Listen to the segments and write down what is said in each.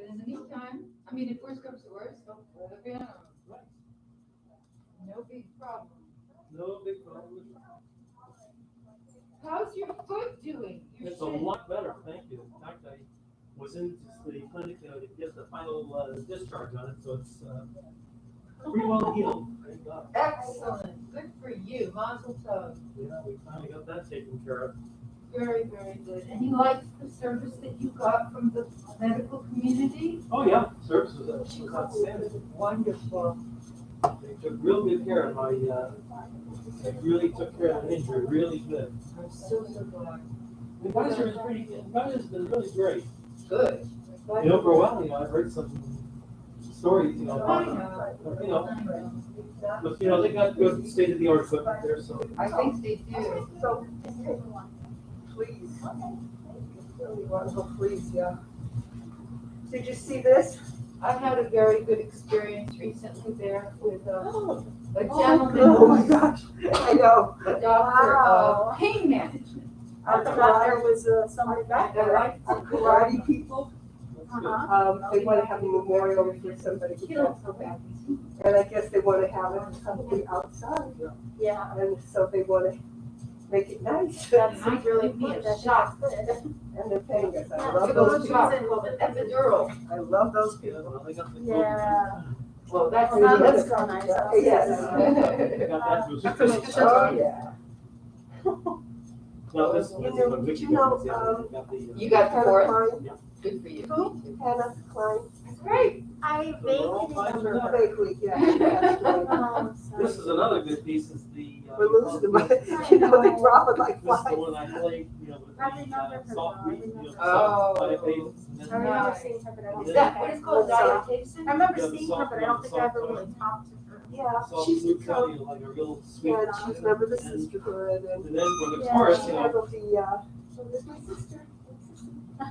in the meantime, I mean, if worse comes to worse, don't play the piano. No big problem. No big problem. How's your foot doing? It's a lot better, thank you. In fact, I was in the clinic to get the final discharge on it, so it's pretty well healed. Thank God. Excellent. Good for you. Mazel tov. Yeah, we finally got that taken care of. Very, very good. And you liked the service that you got from the medical community? Oh, yeah, service was outstanding. Wonderful. They took real good care of my, they really took care of the injury, really good. I'm so glad. The guys are pretty, the guys have been really great. Good. You know, for a while, I've heard some stories, about, but, they got good state-of-the-art equipment there, so. I think they do. So, please. Really wonderful, please, yeah. Did you see this? I had a very good experience recently there with a Oh gentleman my who's gosh, I know. a doctor Wow. of pain management. I I thought there was somebody back I there. like Our karate people, Uh-huh. they want to have a memorial for somebody who passed away. And I guess they want to have it something outside, Yeah, and so they want to make it nice. that's Might really give me a good. That's shock. good. And they're paying us. I Yeah, love To those go to people. with an epidural. I love those Yeah, people. well, they got the Yeah. Well, that's Well, that that's looks so nice. Yes. They got that through subscription. Oh, yeah. No, this You is know- what did you know, Vicky got the, You got the Hannah fourth? Klein? Good for you. Who? Hannah Klein. That's great. I They're all vaguely fine remember her. Vaguely, yeah. she passed away. This is another good piece, is the. We're losing them, you know, they drop it like This is the flies. one I played, with I remember her the soft though, I beat, remember. soft five eighths, and I then. remember seeing her, but I don't Is think that I what it's called, ever- diatation? I remember Yeah, the seeing her, but I don't think I ever really talked to her. Yeah, Soft she's flute so, cutting, like a real sweet. yeah, she's a member of the And sisterhood, and and then for the Yeah. chorus, she handled the, so this is my sister.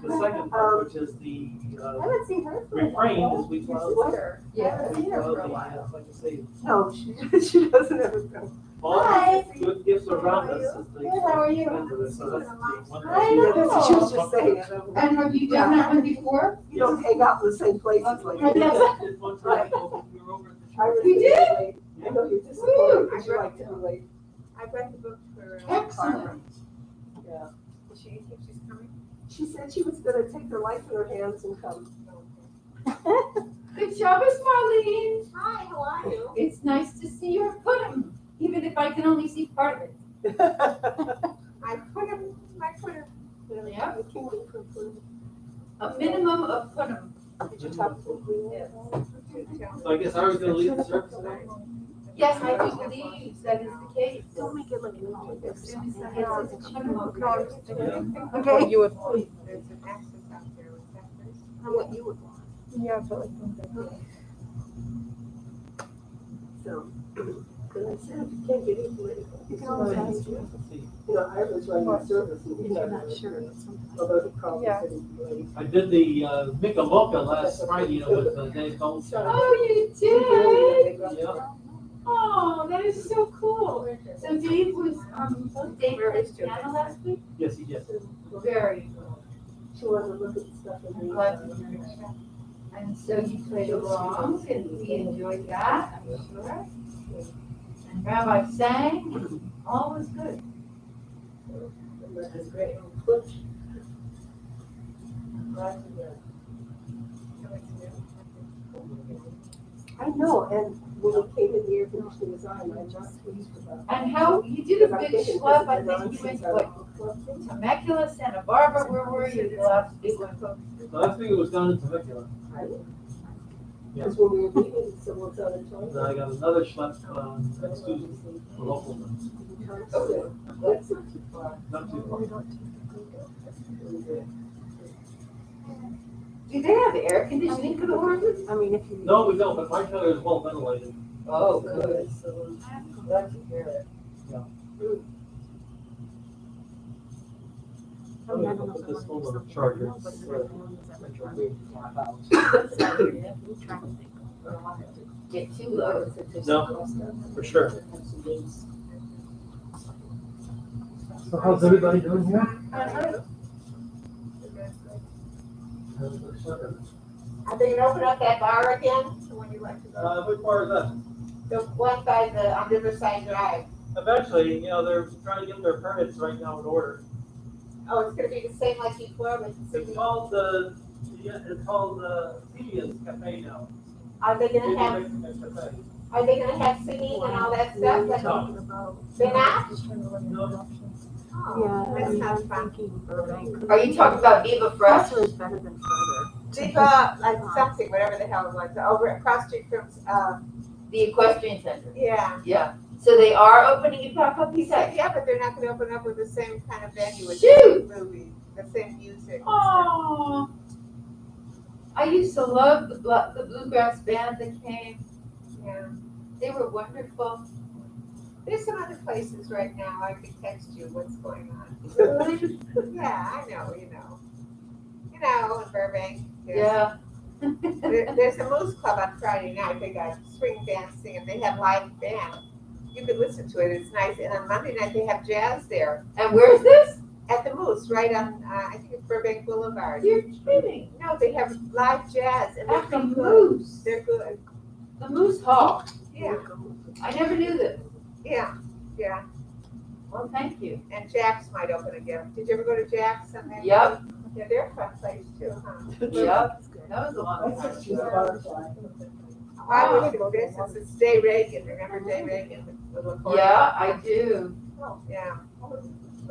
the second part, which is the, I haven't seen her for a refrain, while. is we Your call. sister. I Yeah. haven't We seen her call for a the, while. like I say, No, she doesn't ever go. all Hi. good gifts around us is the. Good, how are you? So that's the one I that- Yeah, that's what she was just saying. And have you done that one before? You don't hang out in the same places like Okay. that. Yes, it's one time we were over at the I was You did? late. I know you're disappointed because you like to be late. I read the book for Excellent. Yeah. Does she think she's coming? She said she was gonna take her life in her hands and come. Good Shabbos, Marlene. Hi, how are you? It's nice to see your pudding, even if I can only see part of it. I put him. Yeah. The kingdom for food. A minimum of pudding. Did you talk to Yes. So I guess I was gonna leave the service today. Yes, I do believe that is the case. Don't make it look like As soon as I Yeah. get to the pudding, I'll No, grab I'm it. just thinking. Okay. You would. There's an access out there with peppers. what you would want. Yeah, but like. So, because I said, you can't get into it. You can always ask You know, I was running a service and If he's you're not not sure. Although he called Yeah. and said he'd be late. I did the Mika Mocha last Friday, with Dave Goldstein. Oh, you did? Yeah. Oh, that is so cool. So Dave was, Dave Where played is Joe? piano last week? Yes, he did. Very cool. She wanted to look at the stuff in the. Glad to hear it. And so you played along and we enjoyed that, I'm sure. And Rabbi sang, all was good. That's great. I'm glad to hear it. I know, and when he came in the air conditioning was on, I just pleased with that. And how, you did a big schlep, I think you went to what, Temecula, Santa Barbara, where were you the last big one? The last thing was down in Temecula. Because when we were leaving, someone was on the toilet. Then I got another schlep next Tuesday, for local, Oh, that's not too far. not too far. Do they have air conditioning for the horses? I mean, if you. No, we don't, but my trailer is well ventilated. Oh, good. Glad to hear it. I mean, I don't know Put if this I phone want on to the charger. but It's, the regular one is ever dry. house. I'm trying to think. We don't want it to get too low. No, for sure. So how's everybody doing here? Are they gonna open up that bar again? The one you like to go? Which part is that? The one by the, on Riverside Drive. Eventually, they're trying to get their permits right now in order. Oh, it's gonna be the same like before with the It's city. called Celia's Cafe now. Are they gonna have, Cafe. are they gonna have singing and all that stuff? Like, No. they're not? No. Oh, Yeah, that's I'm not fun. thinking Burbank. Are you talking about Viva Fresh? Foster is better than further. Viva, like something, whatever the hell it was, over across street from, The equestrian center. yeah. Yeah. So they are opening it back up, he said? Yeah, but they're not gonna open up with the same kind of venue as Shoot. the movie, the same music. Oh. I used to love the bluegrass band that came. Yeah. They were wonderful. There's some other places right now, I could text you what's going on. Yeah, I know, you know. You know, in Burbank. Yeah. There's a Moose Club on Friday night, they got swing dancing and they have live band. You could listen to it, it's nice, and on Monday night they have jazz there, And where's this? at the Moose, right on, I think it's Burbank Boulevard. You're kidding. No, they have live jazz and they're At the pretty good. Moose. They're good, The Moose Hall. yeah, I never knew this. yeah, yeah. Well, thank you. And Jack's might open again. Did you ever go to Jack's? Someday? Yep. Yeah, they're a fun place too, huh? Yep. That was a long time ago. I wish it were business. It's Day Reagan. Remember Day Reagan? the little accordion? Yeah, I do. Yeah.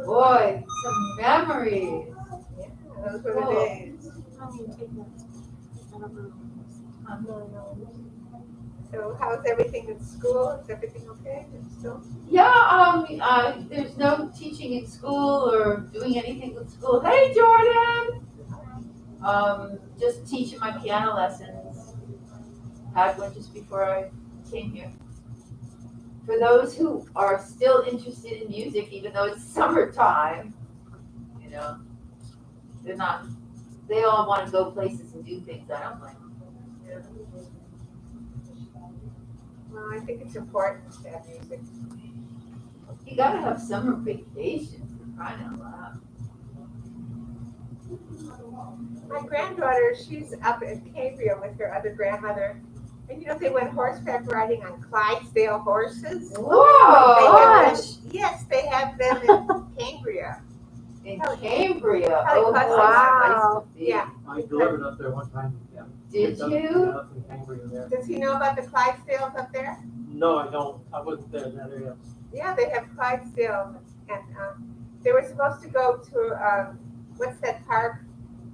Boy, some memories. Yeah, those were the Cool. days. How do you take that? I don't know. So how's everything in school? Is everything okay? Still? Yeah, there's no teaching in school or doing anything with school. Hey, Jordan! Just teaching my piano lessons. Had one just before I came here. For those who are still interested in music, even though it's summertime, they all want to go places and do things. I don't like. Well, I think it's important to have music. You gotta have summer vacation for crying out loud. My granddaughter, she's up in Cambria with her other grandmother. And they went horseback riding on Clydesdale horses. Whoa! Yes, they have them in Cambria. In Cambria. Kelly Oh, Cousins. wow. Yeah. I delivered up there one time. Yeah. Did Yeah, you? up in Cambria there. Does he know about the Clydesdales up there? No, I don't. I wasn't there in that area. Yeah, they have Clydesdale. And they were supposed to go to, what's that park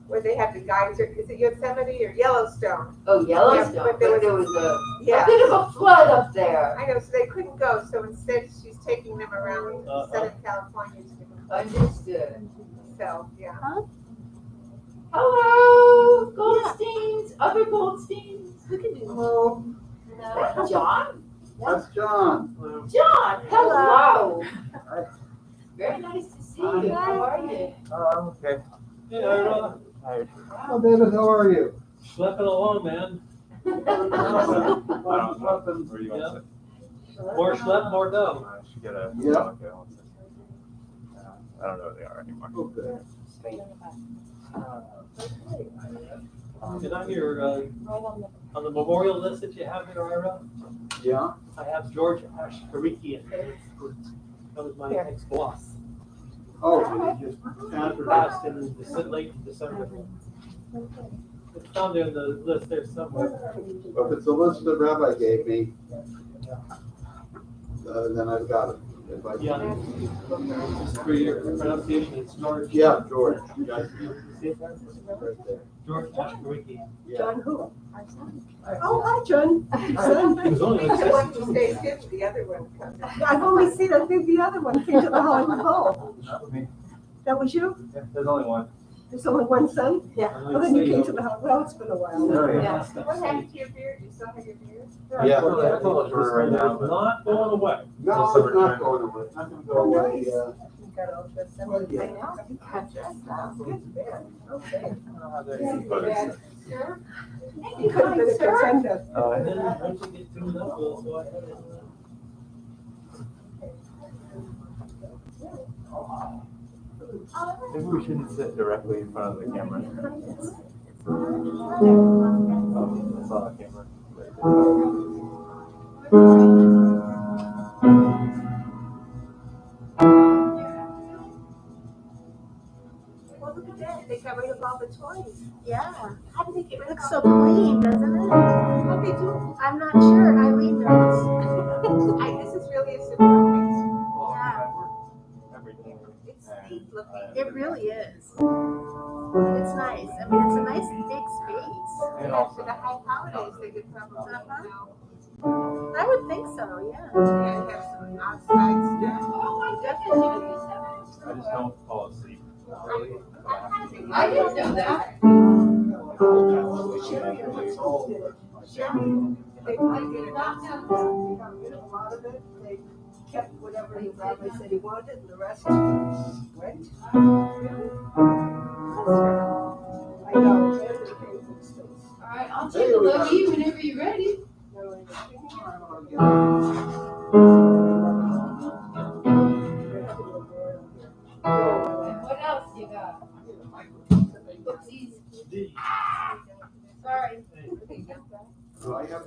where they have the geyser? Is it Yosemite or Yellowstone? Oh, Yellowstone. Yeah, but but there was a Yeah. bit of a flood up there. I know, so they couldn't go. So instead, she's taking them around Southern California to different places. Understood. So, yeah. Hello, Goldsteins. Other Goldsteins. Who can do Hello, John. that's John. John. Hello. Hi. Very nice to see you. How are you? I'm okay. Hey, Ira. Tired. Oh, David, how are you? Schlepping along, man. I'm sleeping. Where do you want to More schlep, more dough. I should get a. Yeah. Okay, one second. I don't know where they are anymore. Okay. And on your, on the memorial list that you have here, Ira, Yeah? I have George Ashkarikian. That was my ex-boss. Oh, you just answered that. Passed in late December. It's down there in the list there somewhere. If it's a list that Rabbi gave me, then I've got it. If I- Yeah. Just for your pronunciation, it's George. Yeah, George. Yeah, See it there? right there. George Ashkarikian. Yeah. John who? Oh, hi, John. Son. He was only The like one who 62. stayed 50, the other one comes. I've only seen, I think the other one came to the Hollywood Bowl. Not with me. That was you? Yeah, there's only one. There's only one son? Oh, then you came to the Hollywood, well, it's been a while. Oh, yeah. Yeah. What happened to your beard? You still have your beard? Yeah. I told you right now, but Not going away. No, it's not going away. It's not gonna go away, You got all dressed up. Yeah. I know, you got dressed up. Good, bad. Okay. I don't know how they're Yeah, photos. Sure. You could have been a contender. And then once you get tuned up, we'll go ahead and. Maybe we shouldn't sit directly in front of the camera. How do they get rid of it? Looks so clean, doesn't it? How they do? I'm not sure. Eileen knows. This is really a surprise. Yeah, Everything. It's neat looking. it really is. It's nice. I mean, it's a nice big space. And For also, the high holidays, they could probably, I would think so, yeah. yeah, have some outside stuff. Oh, I definitely use that. I just don't fall asleep early. I didn't know that. They might get it out. They got rid of a lot of it. They kept whatever the rabbi said he wanted, and the rest went. I know, they had to pay for the space. All right, I'll take a look whenever you're ready. And what else you got? Oopsies. Sorry. So I have-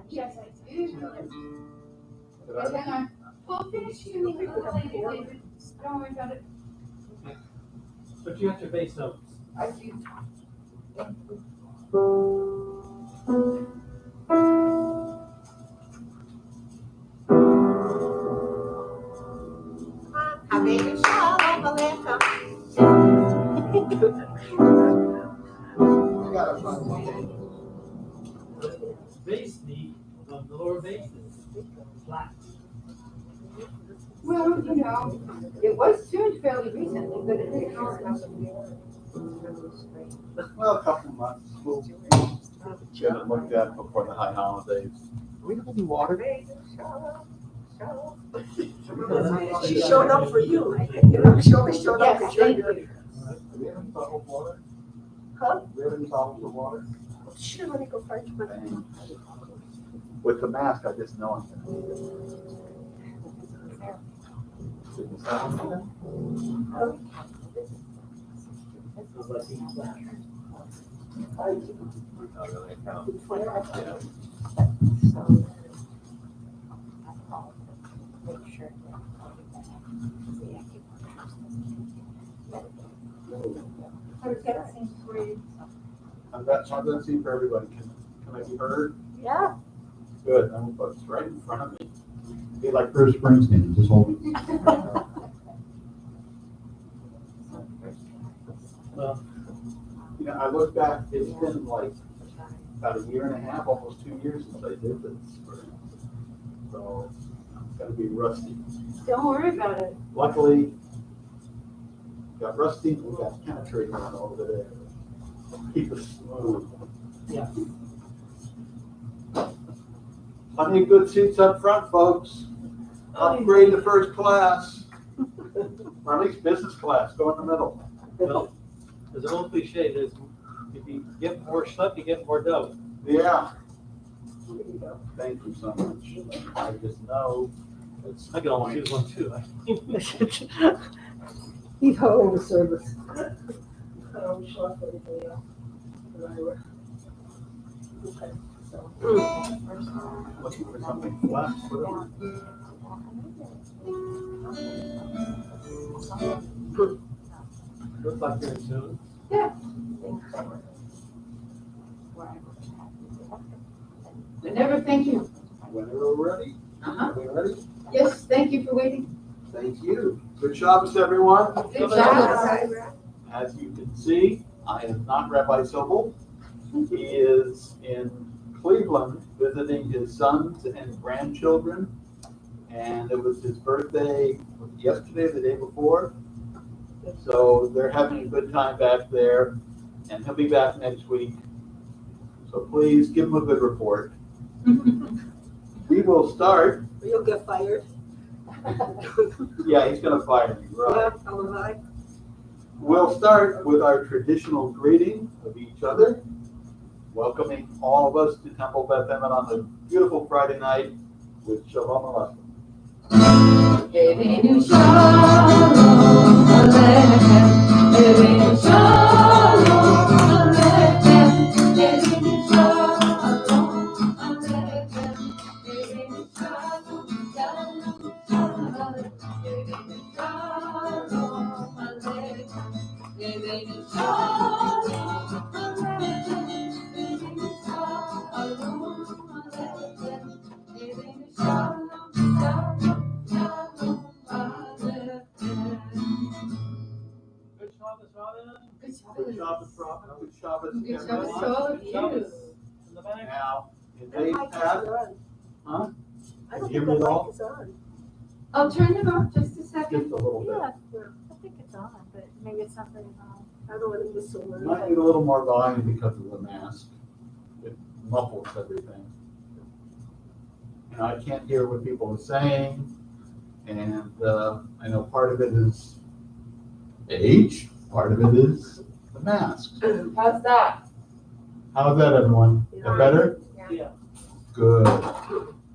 Yes, I do. But hang on. We'll finish tuning a little later, David. Don't worry about it. But you got your base notes. I do. Habeinu Shalom Aleichem. I gotta find one. Base, the lower base is flat. Well, you know, it was tuned fairly recently, but it didn't always. Well, a couple months. We'll get it looked at before the high holidays. Do we have any water? She showed up for you. You know, she always showed up Yes, for thank you. you. Do we have any bottled water? Huh? Do we have any bottles of water? Sure, let me go find you. With the mask, I just know I'm not really count. Yeah. I'm gonna see for everybody. Can I be heard? Yeah. Good. I'm it's right in front of me. Be like Bruce Springsteen, just hold me. Well, You know, I look back, it's been like about a year and a half, almost 2 years since I did this. So it's gonna be rusty. Don't worry about it. Luckily, got rusty, we got penetrating on over there. Keep it smooth. yeah. Plenty of good seats up front, folks. Upgrade to first class. Or at least business class, go in the middle. Well, there's an old cliche, there's, if you get more schlepp, you get more dough. Yeah. Thank you so much. I just know it's. I can almost use one too. He's home the service. I don't show up everything else. Okay, so. Looking for something flat. Looks like you're in tune. But never thank you. Whenever we're ready. Uh-huh. Are we ready? Yes, thank you for waiting. Thank you. Good Shabbos, everyone. Good job. As you can see, I am not Rabbi Sobel. He is in Cleveland visiting his sons and grandchildren. And it was his birthday yesterday, the day before. So they're having a good time back there, and he'll be back next week. So please give him a good report. We will start. You'll get fired. Yeah, he's gonna fire me, right? Yeah, tell him I. We'll start with our traditional greeting of each other, welcoming all of us to Temple Beth Emet on the beautiful Friday night with Shalom Aleichem. Habeinu Shalom Aleichem. Good Shabbos, Robin. Good Good Shabbos. Shabbos, Robin. Good Shabbos, Good everyone. Shabbos to all of Good Shabbos. you. In the back. Now, in Their days mic isn't past, on. huh? I don't Hear think me the at all? mic is on. I'll turn them off just a Just second. a little bit. Yeah, I think it's on, but maybe it's not very loud. I don't want to whistle. or Might anything. need a little more volume because of the mask. It muffles everything. And I can't hear what people are saying. And I know part of it is age, part of it is the mask. How's that? How's that, everyone? That better? Yeah. Good.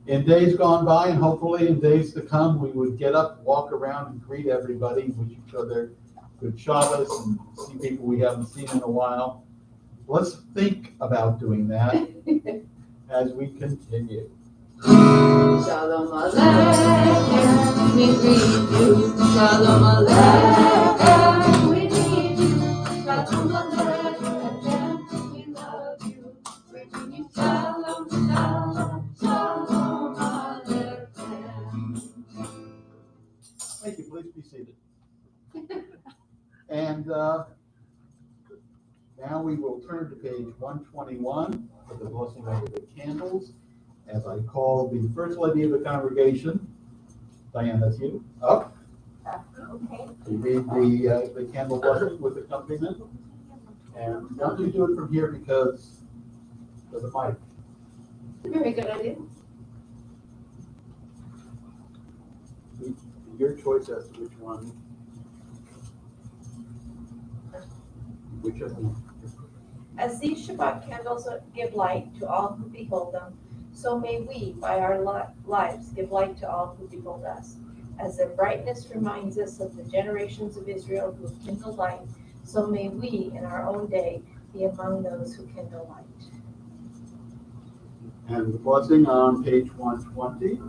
In days gone by, and hopefully in days to come, we would get up, walk around, and greet everybody, wish each other good Shabbos, and see people we haven't seen in a while. Let's think about doing that as we continue. Shalom Aleichem, we greet you. Shalom Aleichem, we need you. Shalom Aleichem, we love you. Bringing you shalom, shalom, shalom Aleichem. Thank you, please be seated. And now we will turn to page 121 for the blessing over the candles. As I call the first lady of the congregation, Diane, that's you, up. Okay. You read the candle blessing with accompaniment. And don't you do it from here because of the mic. Very good idea. Your choice as to which one. Whichever one. As these Shabbat candles give light to all who behold them, so may we, by our lives, give light to all who behold us. As their brightness reminds us of the generations of Israel who kindled light, so may we, in our own day, be among those who kindle light. And the blessing on page 120.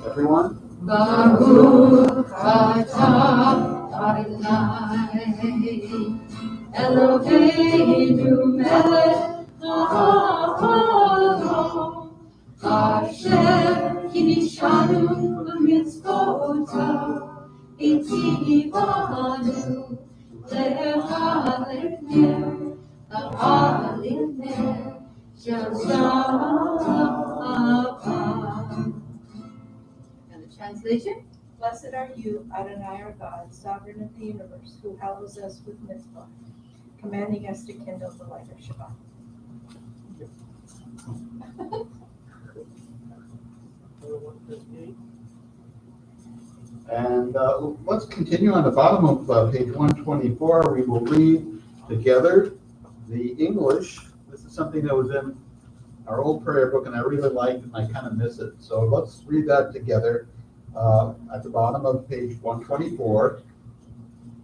Everyone? Baruch atah Adonai Eloheinu melech haolam Asher kinishanu b'mitzvotav v'tzivanu lehalech ner shel Shabbat. And the translation? Blessed are you, Adonai our God, sovereign of the universe, who hallows us with mitzvah, commanding us to kindle the light of Shabbat. And let's continue on the bottom of page 124. We will read together the English. This is something that was in our old prayer book, and I really liked it, and I kind of miss it. So let's read that together at the bottom of page 124.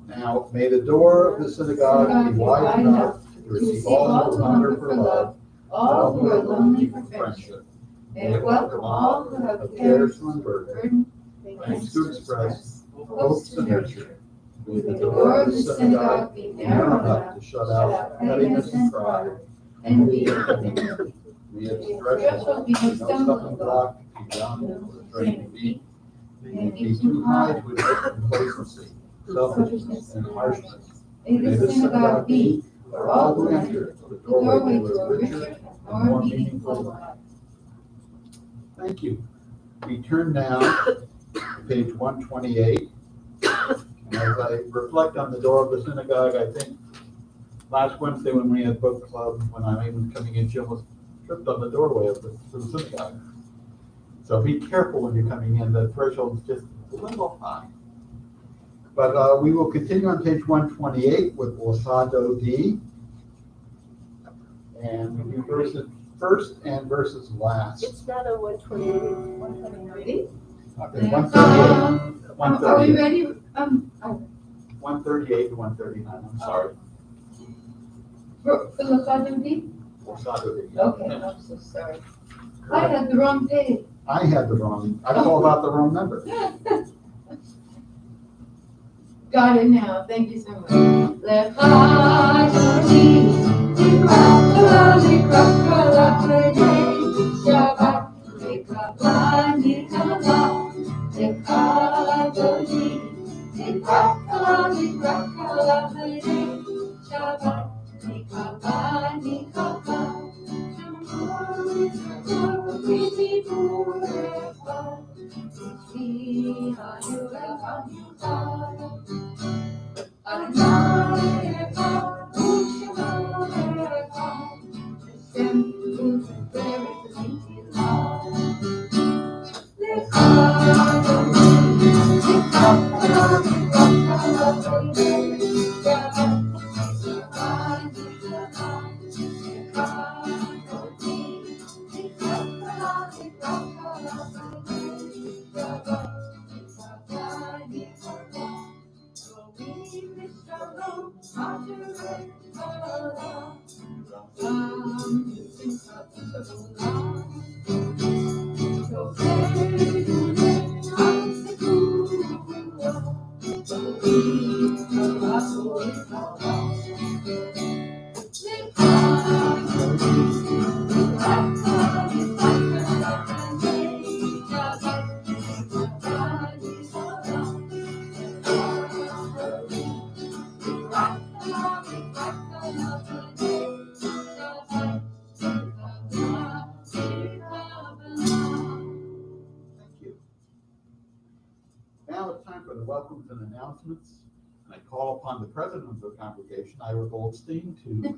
Now, may the door of the synagogue be wide enough to receive all who hunger for love, all who are lonely for friendship. May it welcome all who have cares and burden, thanks to express, hopes to nurture. May May the door of the synagogue be narrow enough to shut out pettiness and pride, and be May its threshold threshold be be no no stumbling block, be bound for straight feet. May it be too high to admit complacency, selfishness, and harshness. May the synagogue be, for all who enter, the doorway to a richer and more meaningful life. Thank you. We turn now to page 128. And as I reflect on the door of the synagogue, I think last Wednesday when we had book club, when I'm even coming in, she almost tripped on the doorway of the synagogue. So be careful when you're coming in. The threshold is just a little high. But we will continue on page 128 with Osado D. And we do verses first and verses last. It's not a 128, 129. Okay, 138. Are we ready? 138 to 139, I'm sorry. For Lachadam D? Osado D. Okay, I'm so sorry. I had the wrong page. I called out the wrong number. Got it now. Thank you so much. Lechadodi, Nikrakala, Nikrakala, Shabbat, Nikrakala, Nikrakala, Lechadodi, Nikrakala, Nikrakala, Shabbat, Nikrakala, Nikrakala. Thank you. Now it's time for the welcomes and announcements. And I call upon the president of the congregation, Ira Goldstein, to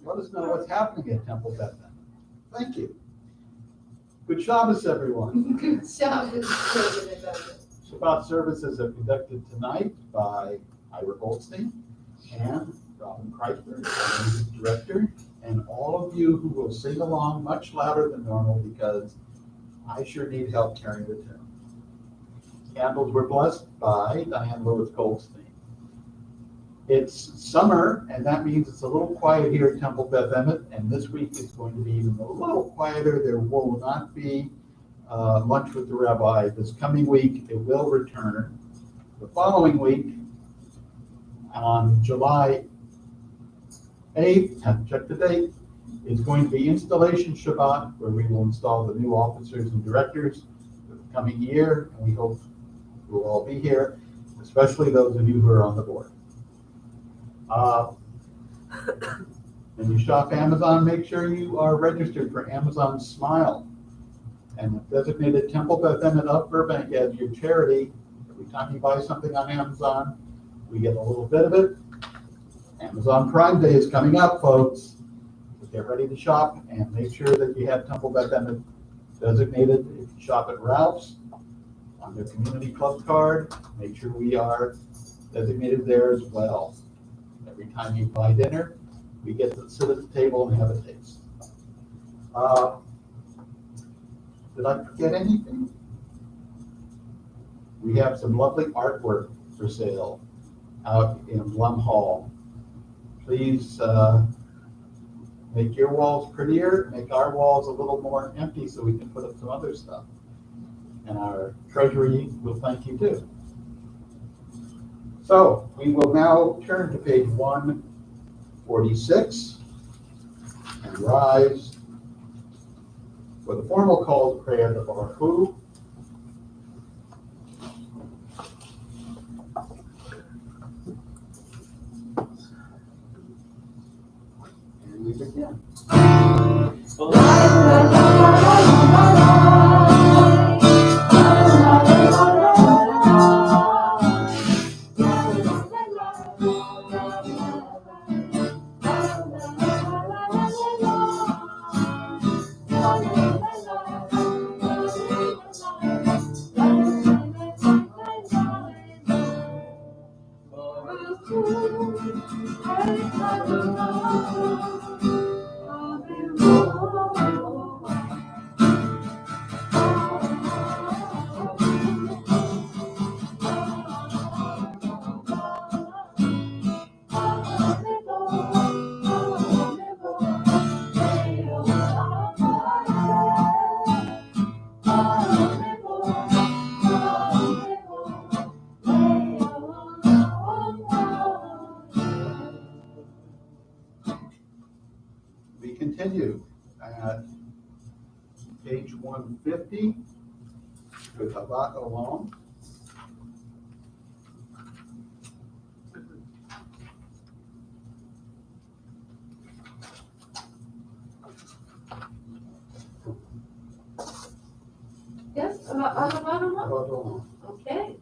let us know what's happening at Temple Beth Emet. Thank you. Good Shabbos, everyone. Good job, President. Shabbat services are conducted tonight by Ira Goldstein and Robin Kreisberg, our music director, and all of you who will sing along much louder than normal because I sure need help carrying the tune. Candles were blessed by Diane Lewis Goldstein. It's summer, and that means it's a little quiet here at Temple Beth Emet, and this week is going to be even a little quieter. There will not be lunch with the rabbi. This coming week, it will return. The following week, on July 8th, have to check the date, is going to be Installation Shabbat, where we will install the new officers and directors for the coming year, and we hope you'll all be here, especially those of you who are on the board. When you shop Amazon, make sure you are registered for Amazon Smile. And the designated Temple Beth Emet of Burbank as your charity. Every time you buy something on Amazon, we get a little bit of it. Amazon Prime Day is coming up, folks. So get ready to shop and make sure that you have Temple Beth Emet designated. If you shop at Ralph's on their community club card, make sure we are designated there as well. Every time you buy dinner, we get to sit at the table and have a taste. Did I forget anything? We have some lovely artwork for sale out in Blum Hall. Please make your walls prettier, make our walls a little more empty so we can put up some other stuff. And our treasury will thank you too. So we will now turn to page 146 and rise for the formal call to prayer of our food. And we begin. We continue at page 150 with Shabbat alone. Yes, about Shabbat alone. okay.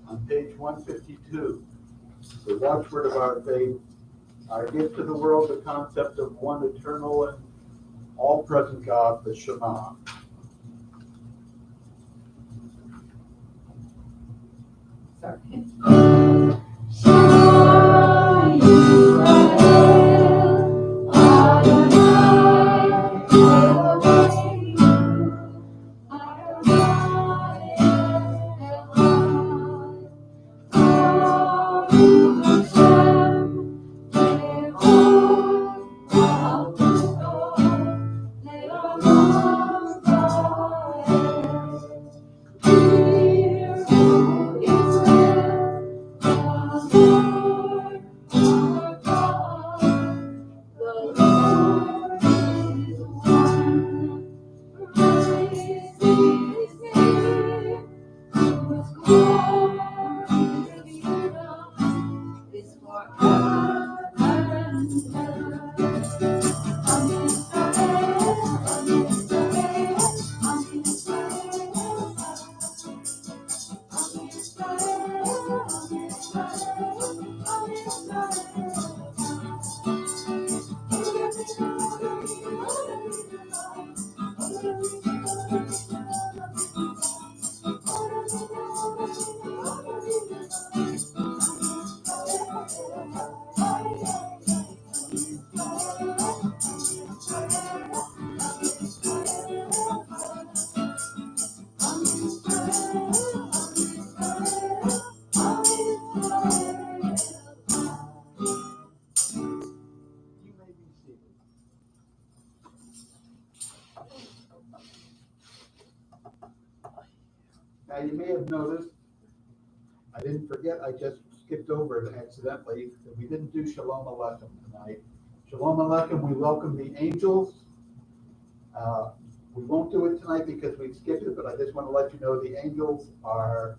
On page 152, the watchword of our faith, our gift to the world, the concept of one eternal and all-present God, the Shema. Sorry. You may be seated. Now, you may have noticed, I didn't forget, I just skipped over it accidentally, that we didn't do Shalom Aleichem tonight. Shalom Aleichem, we welcome the angels. We won't do it tonight because we skipped it, but I just want to let you know the angels are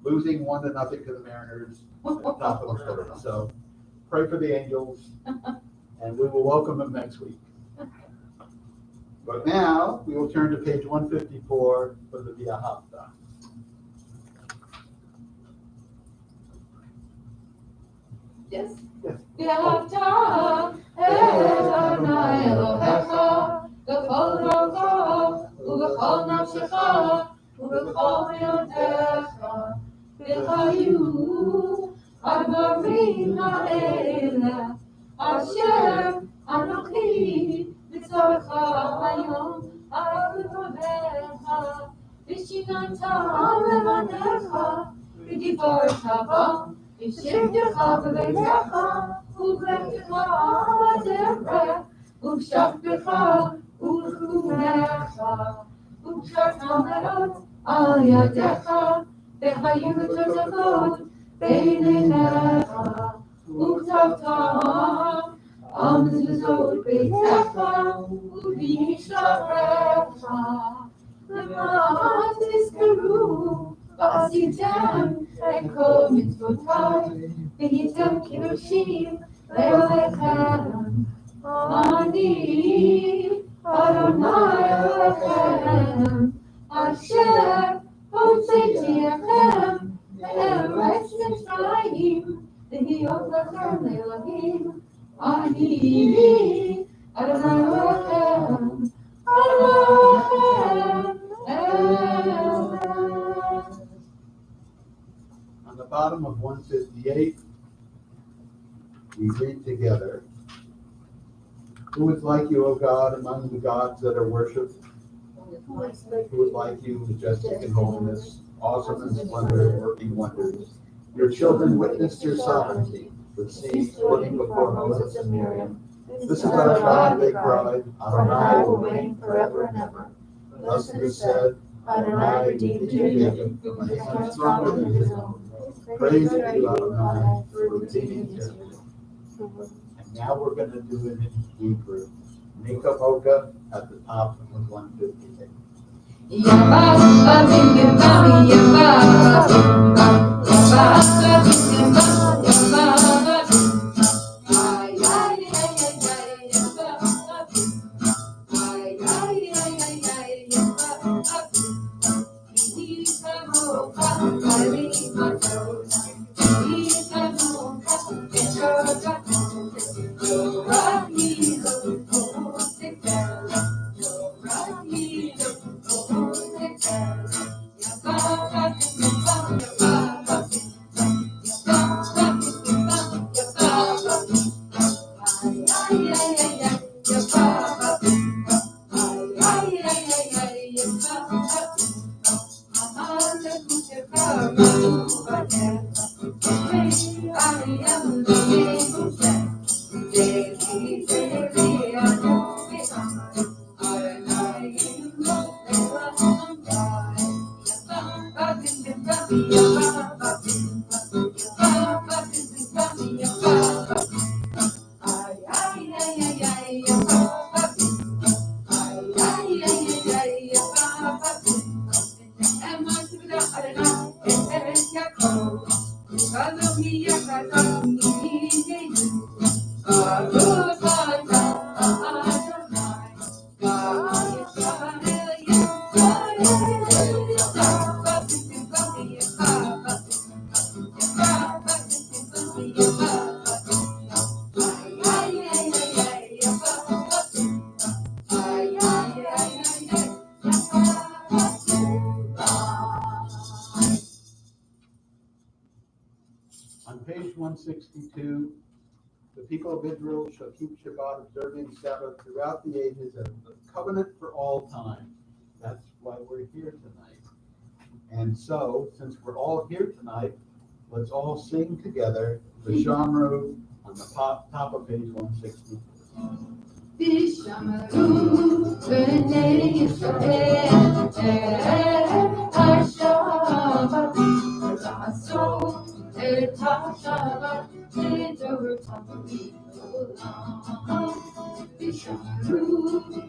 losing 1-0 to the Mariners at the top of the third. So pray for the angels, and we will welcome them next week. But now, we will turn to page 154 for the Via Hafta. Yes? Yes. V'ahavta et Adonai Elohecha b'chol rocho u'b'chol nafshecha u'b'chol miyotecha v'chayu advarim ha'ela asher Anochi mitzvah היום אהובך, ושיננת לבניך, ודיברת בשבתך בביתך, ובלכתך בדרך, ובשבתך ובחומך, ובשרת מלאות על ידיך, והיו תותפות בין עיניך, וכתבתם על מזוזות ביתך, ובמשלחך, למען תזכרו ועשיתם את כל מצוותיי, והייתם קדושים לאלוהיכם. אני אדוני אלוהיכם, אשר הוצאתיכם מארץ מצרים, להיות לכם לאלוהים. אני אדוני אלוהיכם, On the bottom of 158, we read together, "Who is like you, O God, among the gods that are worshipped? Who is like you, majestic in holiness, awesome in splendor, working wonders? Your children witnessed your sovereignty, the sea splitting before Moses and Miriam. This is our God," they cried. "Adonai will reign forever and ever." Thus it is said, "Adonai redeemed Jacob from his hand stronger than his own." Praise be to Adonai for redeeming Israel. And now we're going to do it in Hebrew. Nika Mocha at the top of 158. On page 162, the people of Israel shall keep Shabbat, observing Sabbath throughout the ages as a covenant for all time. That's why we're here tonight. And so, since we're all here tonight, let's all sing together the Shamru on the top of page 162. V'shamru b'nei Yisrael Shabbat, v'ta'asu et Shabbat לדורותיו לעולם. V'shamru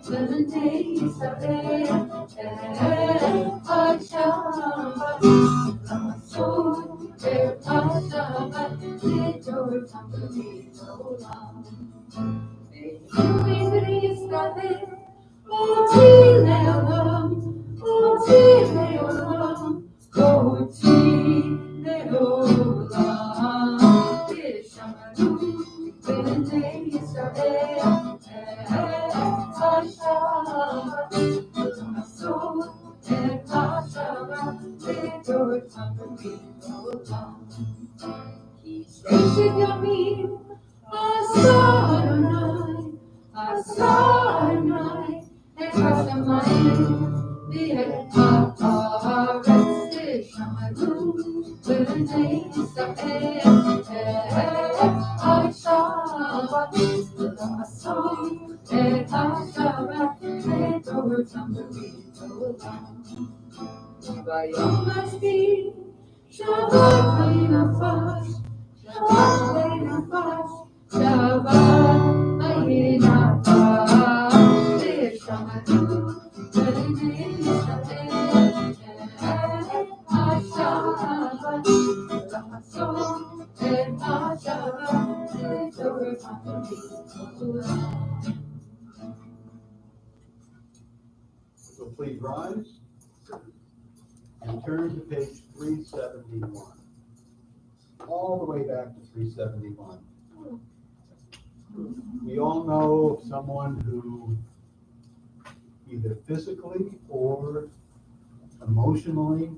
b'nei Yisrael Shabbat, v'ta'asu et Shabbat לדורותיו לעולם. Adonai, So please rise and turn to page 371. All the way back to 371. We all know someone who either physically or emotionally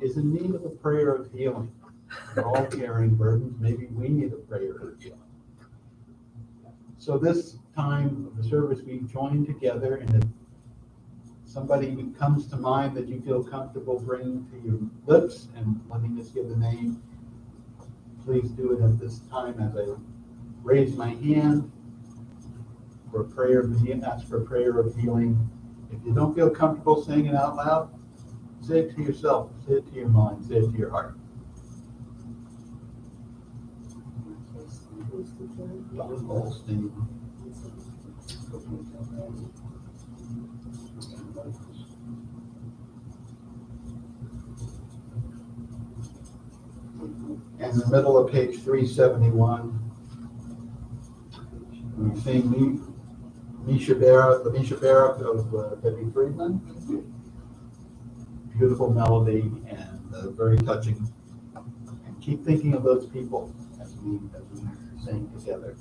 is in need of a prayer of healing. We're all carrying burdens. Maybe we need a prayer of healing. So this time of the service, we join together, and if somebody comes to mind that you feel comfortable bringing to your lips and letting us give the name, please do it at this time as I raise my hand for a prayer of healing. Ask for a prayer of healing. If you don't feel comfortable saying it out loud, say it to yourself, say it to your mind, say it to your heart. Dr. Goldstein. In the middle of page 371, we sing Misha Barak of Debbie Friedman. Beautiful melody and very touching. And keep thinking of those people as we sing together.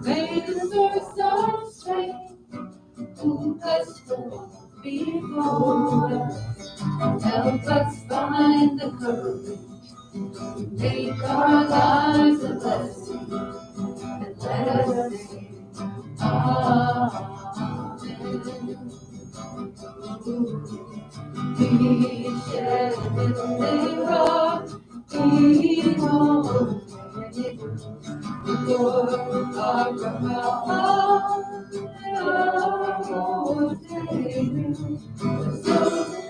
May the source of strength who has before us help us find the courage to make our lives a blessing and let us sing Amen. We shall live rock, we won't for our heart, our day. So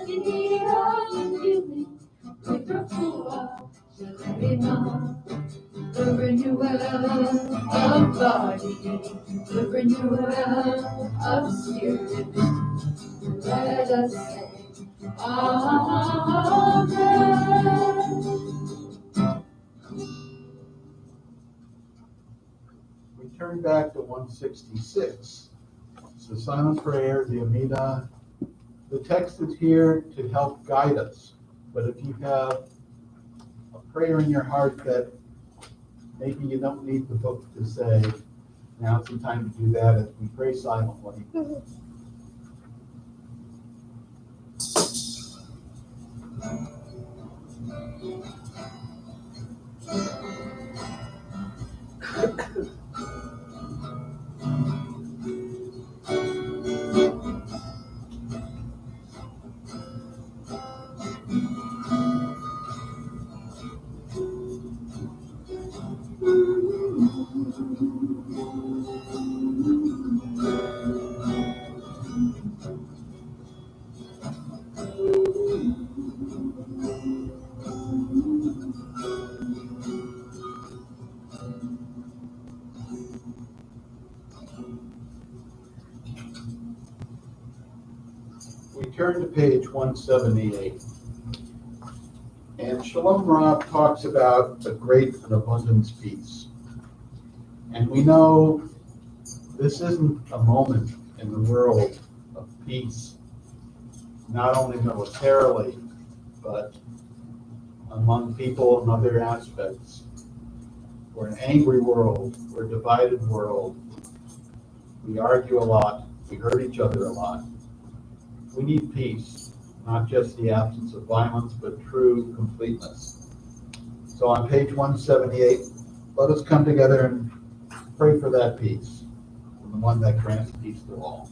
in here I'm feeling with the poor, the renewal of body, the renewal of spirit. Let us say Amen. We turn back to 166. It's the silent prayer, the Amida. The text is here to help guide us. But if you have a prayer in your heart that maybe you don't need the book to say, now's the time to do that as we pray silently. We turn to page 178. And Shalom Rav talks about the great and abundance peace. And we know this isn't a moment in the world of peace, not only militarily, but among people in other aspects. We're an angry world, we're a divided world. We argue a lot, We hurt each other a lot. We need peace, not just the absence of violence, but true completeness. So on page 178, let us come together and pray for that peace, the one that grants peace to all.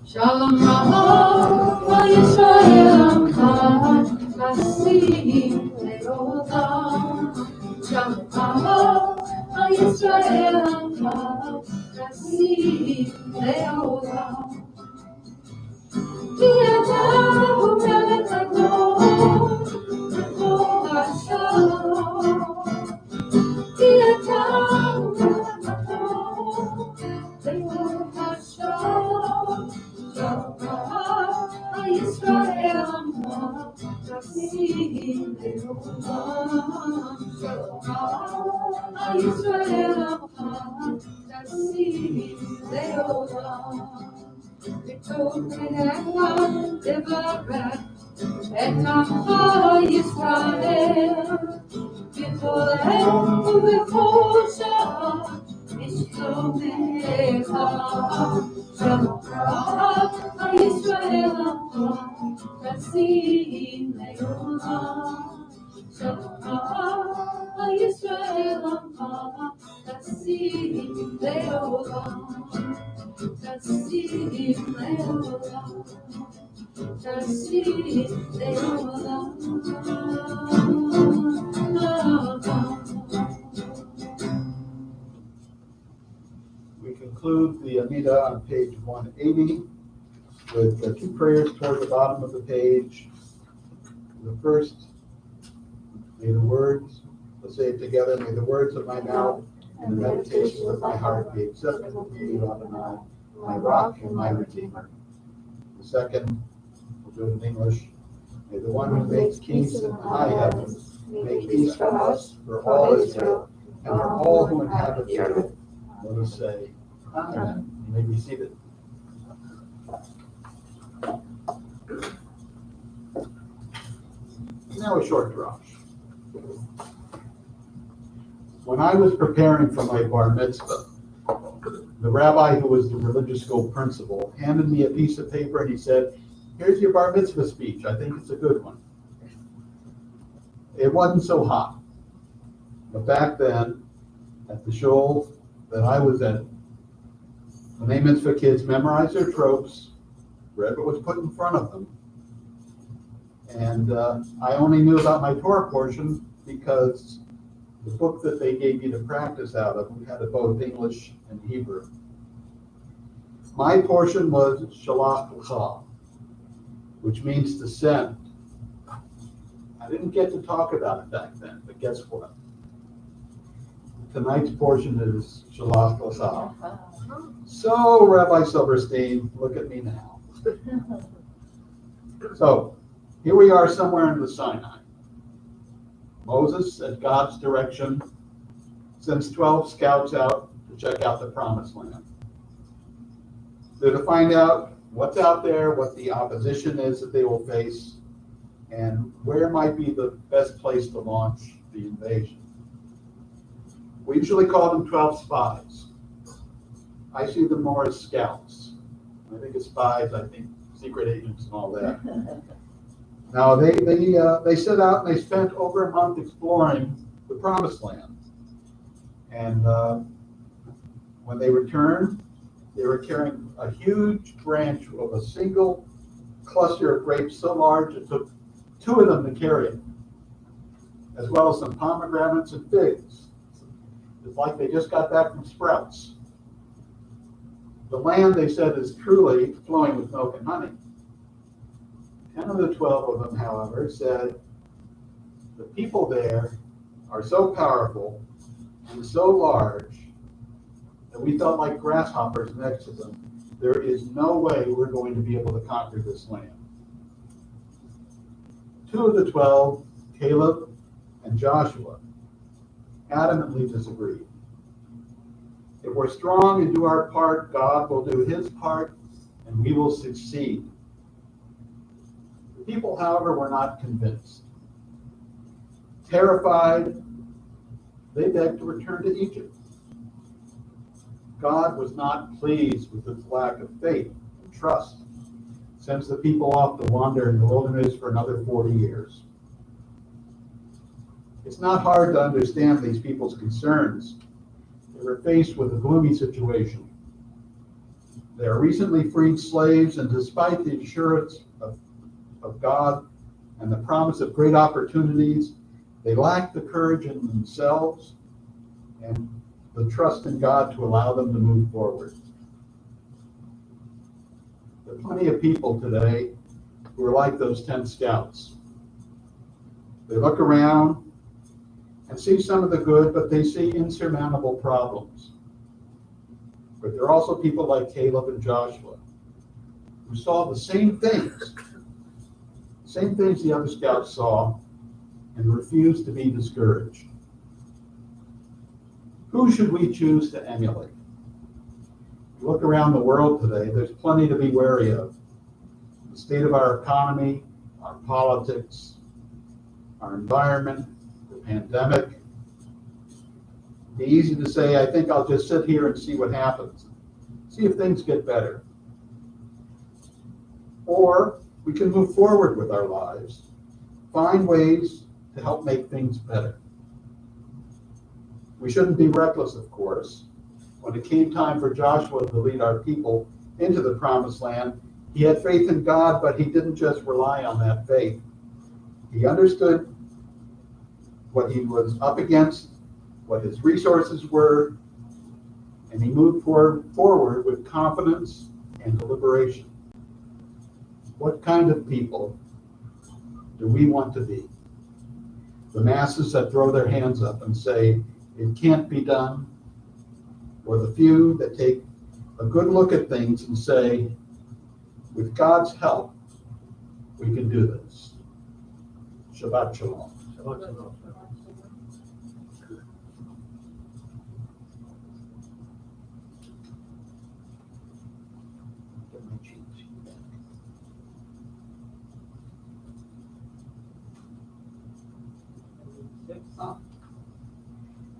Shalom Rama Yisrael Amcha Nasi Leolam. Shalom Rama Yisrael Amcha Nasi Leolam. Ki Ata Hu Melech Adon V'Kol HaShalom. Ki Ata Hu Melech Adon V'Kol HaShalom. Yisrael Amcha Nasi Leolam. Yisrael Amcha Nasi Leolam. V'Torah Devarah Et Amcha Yisrael V'Torah V'Chol Shah Mishlomecha. Shalom Yisrael Amcha Nasi Leolam. Shalom Yisrael Amcha Nasi Leolam. Nasi Leolam. Nasi Leolam. We conclude the Amida on page 180 with two prayers toward the bottom of the page. The first, may the words, let's say it together, may the words of my mouth and the meditations of my heart be acceptable to you, Adonai, my rock and my redeemer. The second, we'll do it in English. May the one who makes peace in the high heavens make peace for us, for all Israel, and for all who inhabit the earth. Let us say, Amen. You may be seated. Now a short drash. When I was preparing for my bar mitzvah, the rabbi who was the religious school principal handed me a piece of paper and he said, "Here's your bar mitzvah speech. I think it's a good one." It wasn't so hot. But back then, at the shul that I was at, the B'nai Mitzvah kids memorized their tropes, read what was put in front of them, and I only knew about my Torah portion because the book that they gave me to practice out of, we had it both English and Hebrew. My portion was Shalach L'cha, which means to send. I didn't get to talk about it back then, but guess what? Tonight's portion is Shalach L'cha. So, Rabbi Silverstein, look at me now. So, here we are somewhere in the Sinai. Moses, at God's direction, sends 12 scouts out to check out the promised land. They're to find out what's out there, what the opposition is that they will face, and where might be the best place to launch the invasion. We usually call them 12 spies. I see them more as scouts. I think as spies, I think secret agents and all that. Now, they set out and they spent over a month exploring the promised land. And when they returned, they were carrying a huge branch of a single cluster of grapes so large it took 2 of them to carry it, as well as some pomegranates and figs. It's like they just got back from Sprouts. The land, they said, is truly flowing with milk and honey. 10 of the 12 of them, however, said the people there are so powerful and so large that we felt like grasshoppers next to them. There is no way we're going to be able to conquer this land. 2 of the 12, Caleb and Joshua, adamantly disagreed. If we're strong and do our part, God will do his part and we will succeed. The people, however, were not convinced. Terrified, they begged to return to Egypt. God was not pleased with its lack of faith and trust, sends the people off to wander in the wilderness for another 40 years. It's not hard to understand these people's concerns. They were faced with a gloomy situation. They are recently freed slaves, and despite the assurance of God and the promise of great opportunities, they lack the courage in themselves and the trust in God to allow them to move forward. There are plenty of people today who are like those 10 scouts. They look around and see some of the good, but they see insurmountable problems. But there are also people like Caleb and Joshua who saw the same things the other scouts saw, and refused to be discouraged. Who should we choose to emulate? If you look around the world today, there's plenty to be wary of. The state of our economy, our politics, our environment, the pandemic. It'd be easy to say, I think I'll just sit here and see what happens. See if things get better. Or we can move forward with our lives, find ways to help make things better. We shouldn't be reckless, of course. When it came time for Joshua to lead our people into the promised land, he had faith in God, but he didn't just rely on that faith. He understood what he was up against, what his resources were, and he moved forward with confidence and deliberation. What kind of people do we want to be? The masses that throw their hands up and say, it can't be done, or the few that take a good look at things and say, with God's help, we can do this. Shabbat shalom. Shabbat shalom.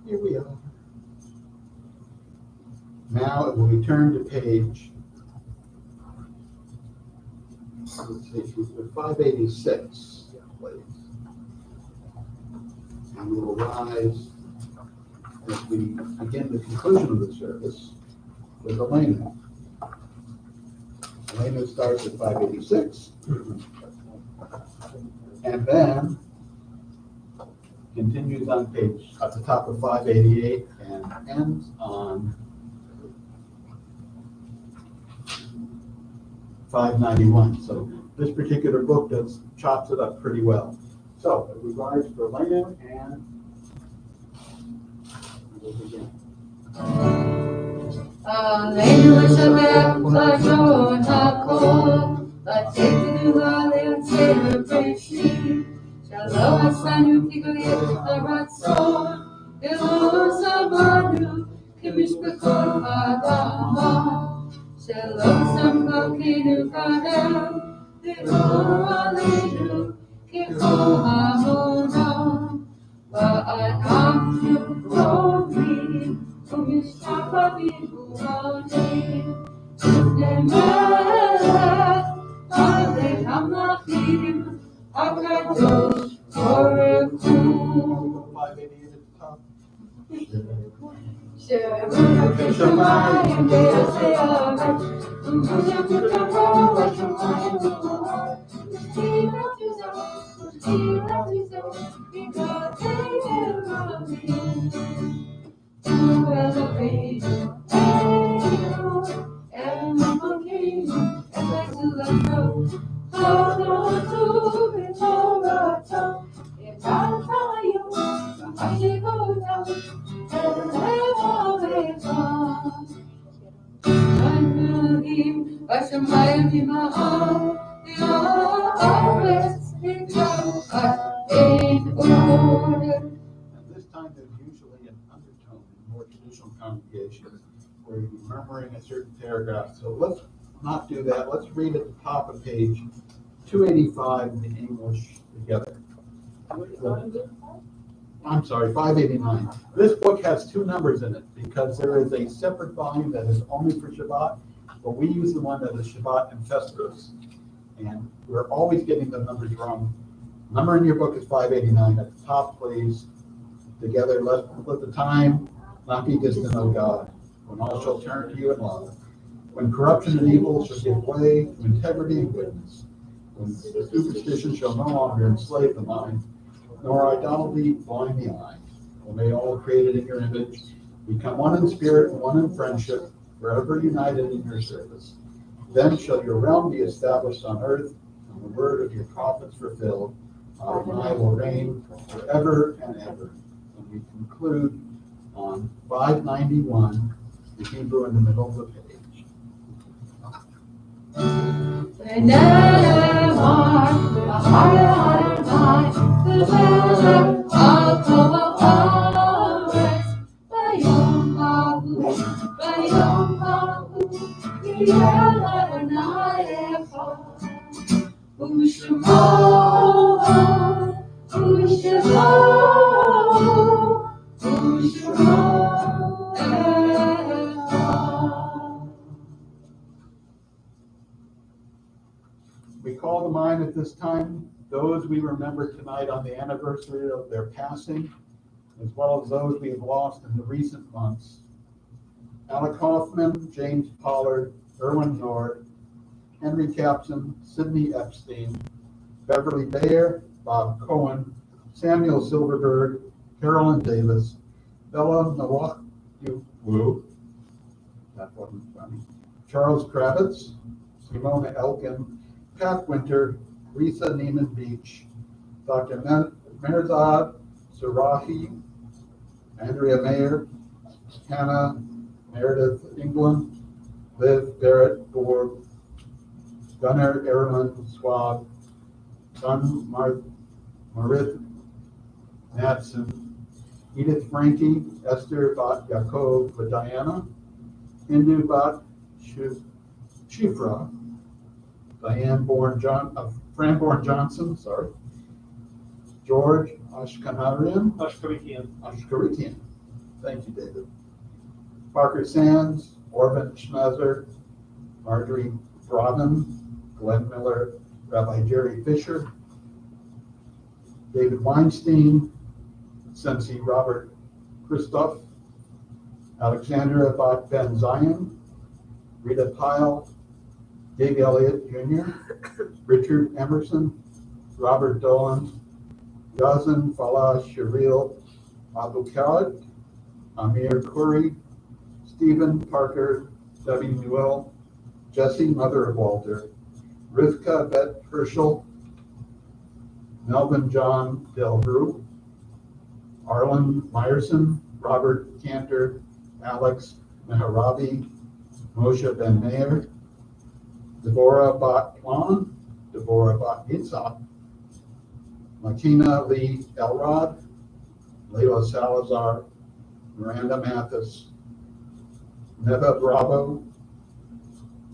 Here we are. Now, if we turn to page, let's see, 586, please. And we will rise as we begin the conclusion of the service with Elena. Elena starts at 586, and then continues on page at the top of 588 and ends on 591. So this particular book chops it up pretty well. So we rise for Elena and we'll begin. Aleinu Shabbat Lashon HaKol, Lateitu Alei celebration. Shalom Asanu Kigalit Haratzon, Elo Sabanu Kimishpekot Adama. Shalom Samkakinu Kadam, Elo Aleinu Kiko Hamonam, Va'anamnu Kovim, Umishtapavihu Alim, Nemelech, Alei Hamachim, Akadosh Baruch Hu. 588 at the top. Shemuah Shemayim Be'aseh Haaretz, U'Moshe Kutavo V'Shamayim V'Ha'aretz, U'Shira Tizo, V'Gadei Elohim, U'Eloheinu, Eloheinu, Eloheinu, Hadotu B'Torato, V'Tatayu, V'Hashivota, Elohim, Elohim, V'Shamayim V'Ma'am, V'Ha'aretz, V'Tzakat, Ein Or. At this time, there's usually an undertone in more traditional congregations where you're murmuring a certain paragraph. So let's not do that. Let's read at the top of page 285 in English together. I'm sorry, 589. This book has two numbers in it because there is a separate volume that is only for Shabbat, but we use the one that is Shabbat and Festivus. And we're always getting the numbers wrong. Number in your book is 589. At the top, please. Together, let the time not be distant, O God, when all shall turn to you in love. When corruption and evil shall give way to integrity and goodness. When superstition shall no longer enslave the mind, nor idolatry blind the eye. When they all created in your image become one in spirit and one in friendship, forever united in your service. Then shall your realm be established on earth, and the word of your prophets fulfilled. Adonai will reign forever and ever. And we conclude on 591, the Hebrew in the middle of the page. We call to mind at this time those we remember tonight on the anniversary of their passing, as well as those we have lost in the recent months. Alec Hoffman, James Pollard, Erwin Nord, Henry Capson, Sidney Epstein, Beverly Bayer, Bob Cohen, Samuel Silverberg, Carolyn Davis, Bella Nawak-Wu, that wasn't funny, Charles Kravitz, Simona Elkin, Pat Winter, Risa Neiman Beach, Dr. Mirzad Sarahi, Andrea Mayer, Hannah Meredith England, Liv Barrett Borg, Gunnar Erlen Swab, Gun Marit Madsen, Edith Frankie, Esther Bat Yaakov Diana, Hindu Bat Shifra, Diane Fran Johnson, George Ashkanarian. Ashkarikian. Thank you, David. Parker Sands, Orvin Schnezer, Marjorie Brodman, Glenn Miller, Rabbi Jerry Fisher, David Weinstein, Sensei Robert Christoph, Alexandra Bat Ben Zion, Rita Pyle, Dave Elliott Jr., Richard Emerson, Robert Dolan, Yazan Falah Sharil Abukad, Amir Khoury, Stephen Parker, Debbie Newell, Jessie, mother of Walter, Rivka Bet Herschel, Melvin John Delbrew, Arlen Meyerson, Robert Cantor, Alex Mehrabi, Moshe Ben Meir, Deborah Bat Plon, Deborah Bat Yitzhak, Makina Lee Elrod, Leila Salazar, Miranda Mathis, Neva Bravo,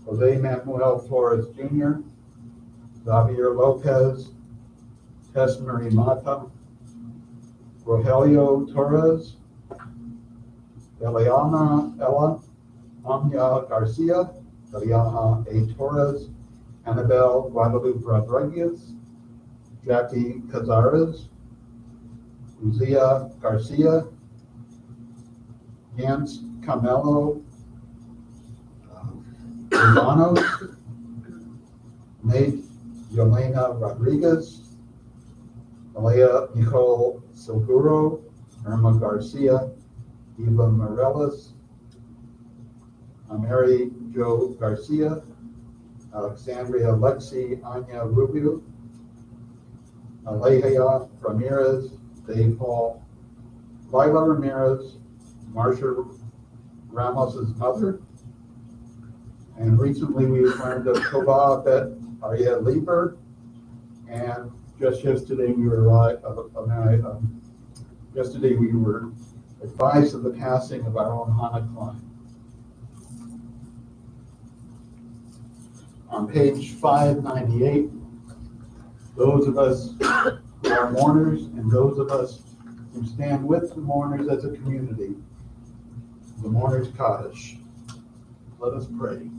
Jose Manuel Flores Jr., Xavier Lopez, Tess Marie Mata, Rogelio Torres, Eliana Ella, Anya Garcia, Eliana A. Torres, Annabelle Guadalupe Rodriguez, Jackie Cazares, Luzia Garcia, Hans Camelo Romanos, Nate Yelena Rodriguez, Malaya Nicole Seguro, Irma Garcia, Eva Morales, Mary Jo Garcia, Alexandria Lexi Anya Rubio, Alejea Ramirez, Dave Hall, Lila Ramirez, Marcia Ramos's mother, and recently we learned of Kova Bet Ariel Lieber, and just yesterday we were advised of the passing of our own Hannah Klein. On page 598, those of us who are mourners and those of us who stand with the mourners as a community. The mourner's cottage. Let us pray.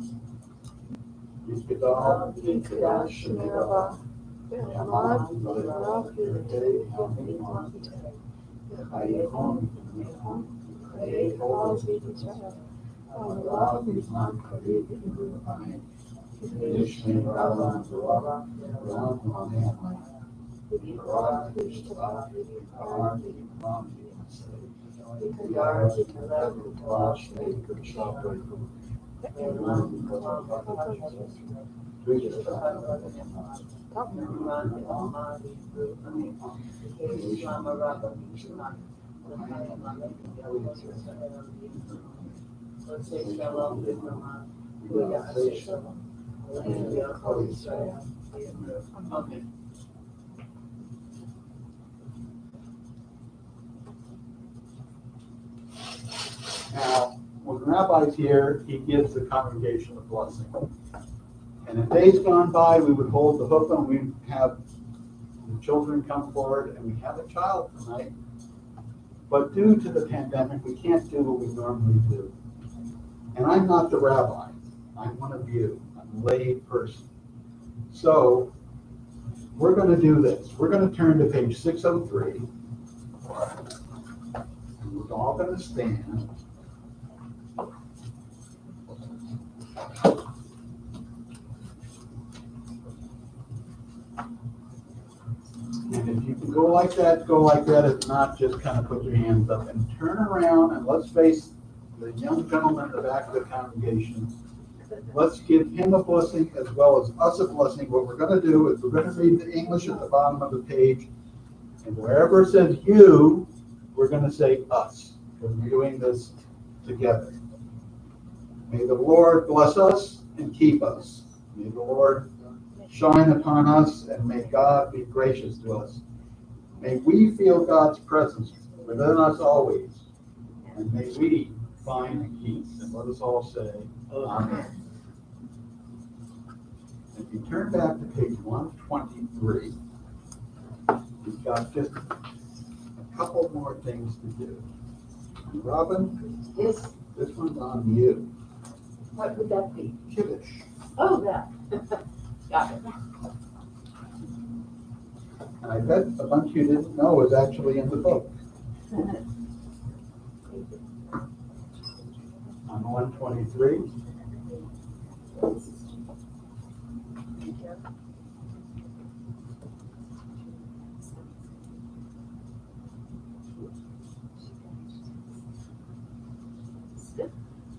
Okay. Now, when the rabbi's here, he gives the congregation a blessing. And in days gone by, we would hold the hookah and we'd have the children come forward, and we have a child tonight. But due to the pandemic, we can't do what we normally do. And I'm not the rabbi. I'm one of you. I'm a lay person. So we're going to do this. We're going to turn to page 603. And we're all going to stand. And if you can go like that, go like that. If not, just kind of put your hands up and turn around, and let's face the young gentleman in the back of the congregation. Let's give him a blessing as well as us a blessing. What we're going to do is we're going to read the English at the bottom of the page, and wherever it says you, we're going to say us, because we're doing this together. May the Lord bless us and keep us. May the Lord shine upon us, and may God be gracious to us. May we feel God's presence within us always, and may we find peace. And let us all say, Amen. If you turn back to page 123, we've got just a couple more things to do. Robin, Yes, this one's on you. what would that be? Kiddush. Oh, that. Got it. And I bet a bunch you didn't know is actually in the book. On 123.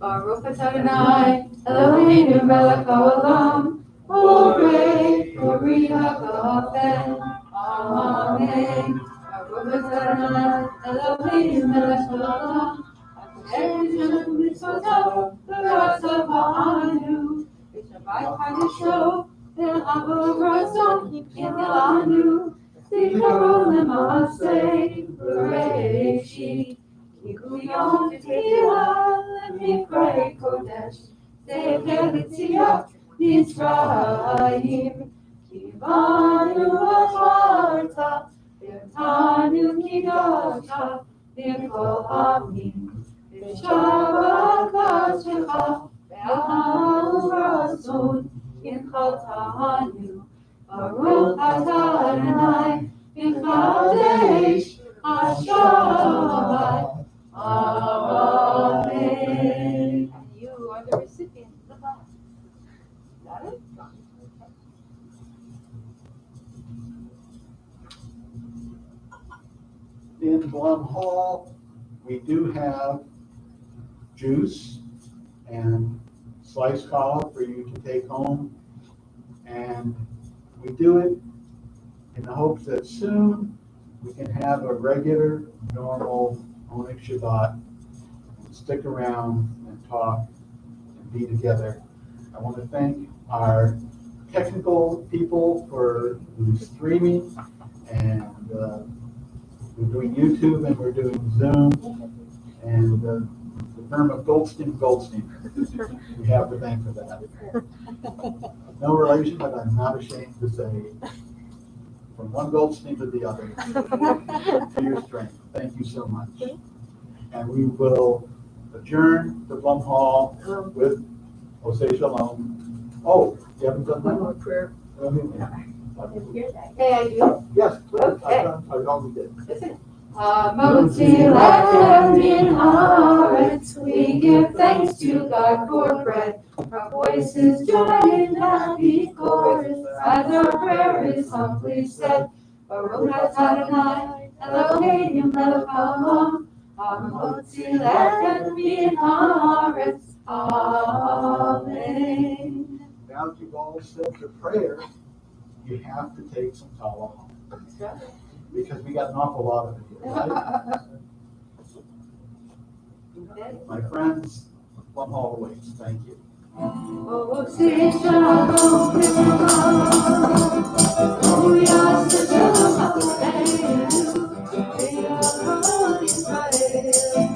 Baruch atah Adonai, Eloheinu melech haolam, borei ori hagafen. Amen. Baruch atah Adonai, Eloheinu melech haolam, hakodesh mitzvotav v'ratzon ba'anu, v'shabbat kadisho v'havo ratzon yilanu, zikaron l'maaseh b'reishit. Yom Tekilah, Mikra Kodesh, Sefer Yetziat Mitzrayim, Kivanu Acharta, V'tanu Kidasha, V'kol Hamim, V'shabbat Kashecha, V'al Ratzon, Yinchatanu, Baruch atah Adonai, V'chadesh Hashavai. Amen. And you are the recipient of the plaque. Got it? In Blum Hall, we do have juice and sliced challah for you to take home. And we do it in the hopes that soon we can have a regular, normal Onyx Shabbat, and stick around and talk and be together. I want to thank our technical people for the streaming, and we're doing YouTube and we're doing Zoom, and the firm of Goldstein. We have to thank for that. No relation, but I'm not ashamed to say, from one Goldstein to the other, to your strength. Thank you so much. And we will adjourn the Plum Hall with Osei Shalom. Oh, you haven't done One that? more prayer. I didn't hear that. Hey, I do. Yes, please. Okay. I already did. Listen. Motzi Lechem in Haaretz, we give thanks to God for bread. Our voices join in happy chorus as our prayer is humbly said. Baruch atah Adonai, Eloheinu melech haolam, Motzi Lechem in Haaretz. Amen. Now that you've all said your prayer, you have to take some towel home. That's right. Because we got an awful lot of it here, right? My friends, Plum Hall awaits. Thank you. Oh, say shalom, oh, yes, shalom, Israel.